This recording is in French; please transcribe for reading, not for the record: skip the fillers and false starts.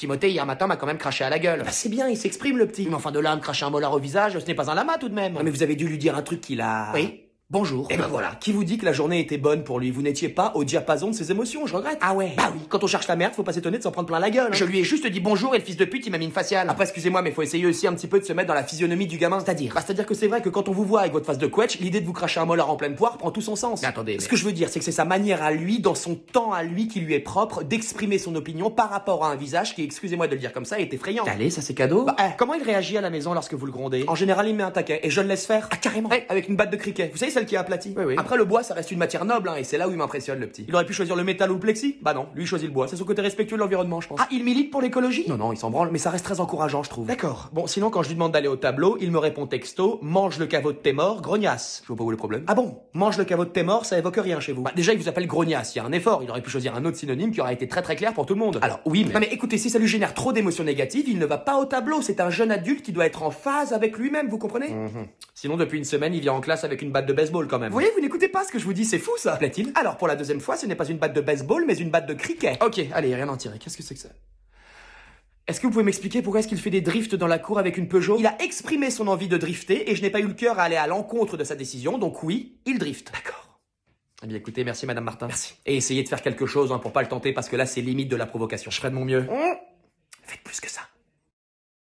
Timothée, hier matin, m'a quand même craché à la gueule. Bah c'est bien, il s'exprime le petit. Mais enfin, de là à me cracher un molar au visage, ce n'est pas un lama tout de même. Non mais vous avez dû lui dire un truc qu'il a... Oui. Bonjour. Et ben voilà, qui vous dit que la journée était bonne pour lui? Vous n'étiez pas au diapason de ses émotions, je regrette. Ah ouais. Bah oui, quand on cherche la merde, faut pas s'étonner de s'en prendre plein la gueule. Je lui ai juste dit bonjour et le fils de pute, il m'a mis une faciale. Après, excusez-moi, mais faut essayer aussi un petit peu de se mettre dans la physionomie du gamin. C'est-à-dire Bah, c'est-à-dire que c'est vrai que quand on vous voit avec votre face de quetch, l'idée de vous cracher un molar en pleine poire prend tout son sens. Mais attendez, Ce mais- que je veux dire, c'est que c'est sa manière à lui, dans son temps à lui qui lui est propre, d'exprimer son opinion par rapport à un visage qui, excusez-moi de le dire comme ça, est effrayant. Allez, ça c'est cadeau. Bah, comment il réagit à la maison lorsque vous le grondez? En général, il met un taquet et je le laisse faire. Ah, carrément. Ouais, avec une batte de cricket. Vous savez, celle qui est aplatie. Oui, oui. Après, le bois, ça reste une matière noble, hein, et c'est là où il m'impressionne, le petit. Il aurait pu choisir le métal ou le plexi? Bah non, lui il choisit le bois. C'est son côté respectueux de l'environnement, je pense. Ah, il milite pour l'écologie? Non, non, il s'en branle, mais ça reste très encourageant, je trouve. D'accord. Bon, sinon, quand je lui demande d'aller au tableau, il me répond texto, mange le caveau de tes morts, grognasse. Je vois pas où est le problème. Ah bon? Mange le caveau de tes morts, ça évoque rien chez vous? Bah, déjà, il vous appelle grognasse, il y a un effort, il aurait pu choisir un autre synonyme qui aurait été très très clair pour tout le monde. Alors, oui, mais... Non mais écoutez, si ça lui génère trop d'émotions négatives, il ne va pas au tableau, c'est un jeune adulte qui doit être en phase avec lui-même, vous comprenez? Sinon, depuis une semaine, il vient en classe avec une batte de baseball quand même. Vous voyez, vous n'écoutez pas ce que je vous dis, c'est fou ça, plaît-il? Alors, pour la deuxième fois, ce n'est pas une batte de baseball, mais une batte de cricket. Ok, allez, rien en tirer. Qu'est-ce que c'est que ça? Est-ce que vous pouvez m'expliquer pourquoi est-ce qu'il fait des drifts dans la cour avec une Peugeot? Il a exprimé son envie de drifter et je n'ai pas eu le cœur à aller à l'encontre de sa décision, donc oui, il drift. D'accord. Eh bien écoutez, merci Madame Martin. Merci. Et essayez de faire quelque chose hein, pour pas le tenter parce que là c'est limite de la provocation. Je ferai de mon mieux. Faites plus que ça.